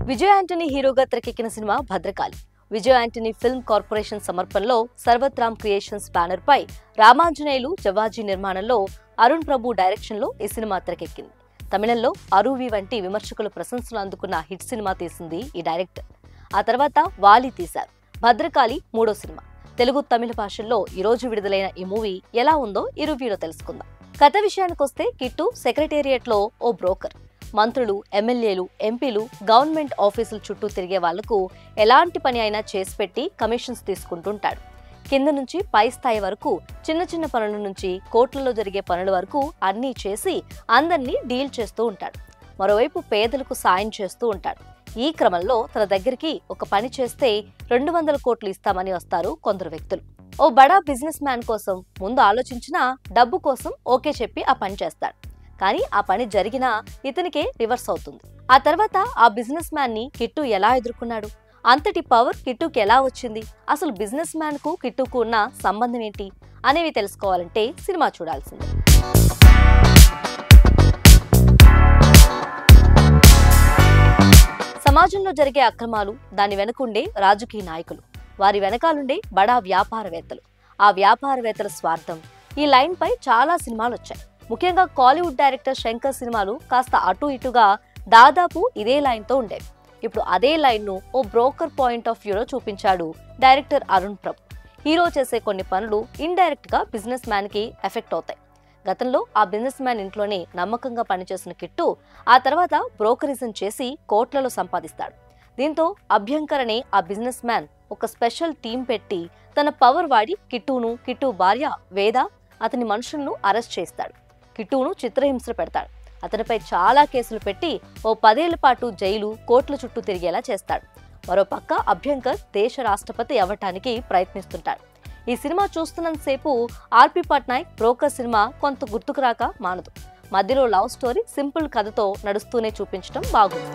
విజయ్ యాంటనీ హీరోగా తెరకెక్కిన సినిమా భద్రకాళి. విజయ్ యాంటనీ ఫిల్మ్ కార్పొరేషన్ సమర్పణలో సర్వత్రామ్ క్రియేషన్స్ బ్యానర్ పై రామాంజనేయులు జవాజీ నిర్మాణంలో అరుణ్ ప్రభు డైరెక్షన్ లో ఈ సినిమా తెరకెక్కింది. తమిళంలో అరువి వంటి విమర్శకుల ప్రశంసలు అందుకున్న హిట్ సినిమా తీసింది ఈ డైరెక్టర్. ఆ తర్వాత వాలి తీశారు. భద్రకాళి మూడో సినిమా. తెలుగు తమిళ భాషల్లో ఈ రోజు విడుదలైన ఈ మూవీ ఎలా ఉందో ఈ రివ్యూలో తెలుసుకుందాం. కథ విషయానికొస్తే కిట్టు సెక్రటేరియట్ లో ఓ బ్రోకర్. మంత్రులు, ఎమ్మెల్యేలు, ఎంపీలు, గవర్నమెంట్ ఆఫీసుల చుట్టూ తిరిగే వాళ్లకు ఎలాంటి పని అయినా చేసి పెట్టి కమిషన్స్ తీసుకుంటుంటాడు. కింద నుంచి పై స్థాయి వరకు చిన్న చిన్న పనుల నుంచి కోట్లలో జరిగే పనుల వరకు అన్నీ చేసి అందరినీ డీల్ చేస్తూ ఉంటాడు. మరోవైపు పేదలకు సాయం చేస్తూ ఉంటాడు. ఈ క్రమంలో తన దగ్గరికి ఒక పని చేస్తే 200 కోట్లు ఇస్తామని వస్తారు కొందరు వ్యక్తులు. ఓ బడా బిజినెస్ మ్యాన్ కోసం ముందు ఆలోచించినా డబ్బు కోసం ఓకే చెప్పి ఆ పని చేస్తాడు. కానీ ఆ పని జరిగినా ఇతనికే రివర్స్ అవుతుంది. ఆ తర్వాత ఆ బిజినెస్ మ్యాన్ ని కిట్టు ఎలా ఎదుర్కొన్నాడు? అంతటి పవర్ కిట్టుకి ఎలా వచ్చింది? అసలు బిజినెస్ మ్యాన్ కు కిట్టుకు ఉన్న సంబంధం ఏంటి అనేవి తెలుసుకోవాలంటే సినిమా చూడాల్సిందే. సమాజంలో జరిగే అక్రమాలు, దాని వెనుకుండే రాజకీయ నాయకులు, వారి వెనకాలుండే బడా వ్యాపారవేత్తలు, ఆ వ్యాపారవేత్తల స్వార్థం, ఈ లైన్ పై చాలా సినిమాలు వచ్చాయి. ముఖ్యంగా కాలీవుడ్ డైరెక్టర్ శంకర్ సినిమాలు కాస్త అటు ఇటుగా దాదాపు ఇదే లైన్ తో ఉండేవి. ఇప్పుడు అదే లైన్ ను ఓ బ్రోకర్ పాయింట్ ఆఫ్ వ్యూలో చూపించాడు డైరెక్టర్ అరుణ్ ప్రభు. హీరో చేసే కొన్ని పనులు ఇండైరెక్ట్ గా బిజినెస్ మ్యాన్ కి ఎఫెక్ట్ అవుతాయి. గతంలో ఆ బిజినెస్ మ్యాన్ ఇంట్లోనే నమ్మకంగా పనిచేసిన కిట్టు ఆ తర్వాత బ్రోకరిజం చేసి కోట్లలో సంపాదిస్తాడు. దీంతో అభ్యంకర్ అనే ఆ బిజినెస్ మ్యాన్ ఒక స్పెషల్ టీం పెట్టి తన పవర్ వాడి కిట్టును, కిట్టు భార్య వేద, అతని మనుషులను అరెస్ట్ చేస్తాడు. కిట్టును చిత్రహింసలు పెడతాడు. అతనిపై చాలా కేసులు పెట్టి ఓ 10 ఏళ్ల పాటు జైలు, కోర్టుల చుట్టూ తిరిగేలా చేస్తాడు. మరోపక్క అభ్యంకర్ దేశ రాష్ట్రపతి అవ్వటానికి ప్రయత్నిస్తుంటాడు. ఈ సినిమా చూస్తున్నంతసేపు ఆర్పి పట్నాయక్ బ్రోకర్ సినిమా కొంత గుర్తుకు రాక మానదు. మధ్యలో లవ్ స్టోరీ సింపుల్ కథతో నడుస్తూనే చూపించడం బాగుంది.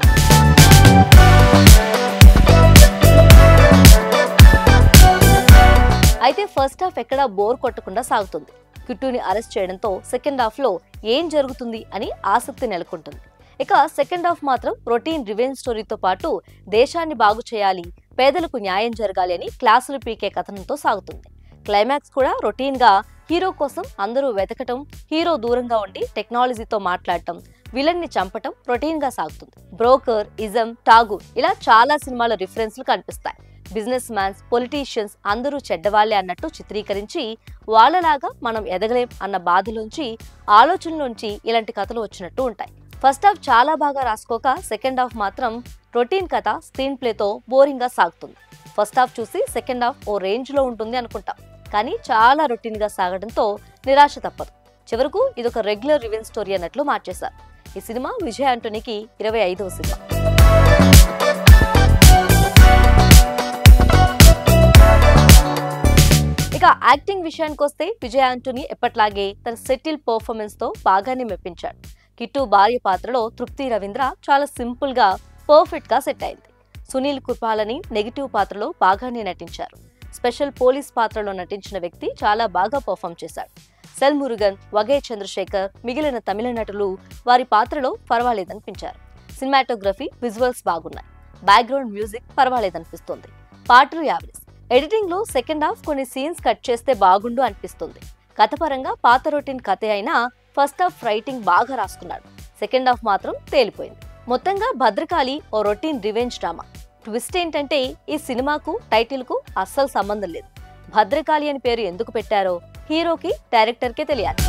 అయితే ఫస్ట్ హాఫ్ ఎక్కడా బోర్ కొట్టకుండా సాగుతుంది. కిట్టుని అరెస్ట్ చేయడంతో సెకండ్ హాఫ్ లో ఏం జరుగుతుంది అని ఆసక్తి నెలకొంటుంది. ఇక సెకండ్ హాఫ్ మాత్రం రొటీన్ రివెంజ్ స్టోరీతో పాటు దేశాన్ని బాగు చేయాలి, పేదలకు న్యాయం జరగాలి అని క్లాసులు పీకే కథనంతో సాగుతుంది. క్లైమాక్స్ కూడా రొటీన్ గా హీరో కోసం అందరూ వెతకటం, హీరో దూరంగా ఉండి టెక్నాలజీతో మాట్లాడటం, విలన్ ని చంపటం రొటీన్ గా సాగుతుంది. బ్రోకర్, ఇజం, టాగు ఇలా చాలా సినిమాల రిఫరెన్స్లు కనిపిస్తాయి. బిజినెస్ మ్యాన్స్, పొలిటీషియన్స్ అందరూ చెడ్డవాళ్లే అన్నట్టు చిత్రీకరించి వాళ్ళలాగా మనం ఎదగలేం అన్న బాధలోంచి, ఆలోచనలోంచి ఇలాంటి కథలు వచ్చినట్టు ఉంటాయి. ఫస్ట్ హాఫ్ చాలా బాగా రాసుకోక సెకండ్ హాఫ్ మాత్రం రొటీన్ కథ, స్క్రీన్ ప్లేతో బోరింగ్ గా సాగుతుంది. ఫస్ట్ హాఫ్ చూసి సెకండ్ హాఫ్ ఓ రేంజ్ లో ఉంటుంది అనుకుంటాం. కానీ చాలా రొటీన్ గా సాగడంతో నిరాశ తప్పదు. చివరకు ఇదొక రెగ్యులర్ రివెంజ్ స్టోరీ అన్నట్లు మార్చేశారు. ఈ సినిమా విజయ్ యాంటనీకి 25వ సినిమా. ఇక యాక్టింగ్ విషయానికి వస్తే విజయ్ యాంటనీ ఎప్పట్లాగే తన సెటిల్ పర్ఫార్మెన్స్ తో బాగానే మెప్పించాడు. కిట్టు భార్య పాత్రలో తృప్తి రవీంద్ర చాలా సింపుల్ గా పర్ఫెక్ట్ గా సెట్ అయింది. సునీల్ కుర్పాలని నెగిటివ్ పాత్రలో బాగానే నటించారు. స్పెషల్ పోలీస్ పాత్రలో నటించిన వ్యక్తి చాలా బాగా పర్ఫామ్ చేశాడు. సెల్ మురుగన్, వగై చంద్రశేఖర్, మిగిలిన తమిళ నటులు వారి పాత్రలో పర్వాలేదనిపించారు. సినిమాటోగ్రఫీ, విజువల్స్ బాగున్నాయి. బ్యాక్గ్రౌండ్ మ్యూజిక్ పర్వాలేదనిపిస్తుంది. పాటలు యావరేజ్. ఎడిటింగ్ లో సెకండ్ హాఫ్ కొన్ని సీన్స్ కట్ చేస్తే బాగుండు అనిపిస్తుంది. కథపరంగా పాత రొటీన్ కథ అయినా ఫస్ట్ హాఫ్ రైటింగ్ బాగా రాసుకున్నాడు. సెకండ్ హాఫ్ మాత్రం తేలిపోయింది. మొత్తంగా భద్రకాళి ఓ రొటీన్ రివెంజ్ డ్రామా. ట్విస్ట్ ఏంటంటే ఈ సినిమాకు టైటిల్ కు అస్సలు సంబంధం లేదు. భద్రకాళి అని పేరు ఎందుకు పెట్టారో హీరోకి, డైరెక్టర్ కే తెలియాలి.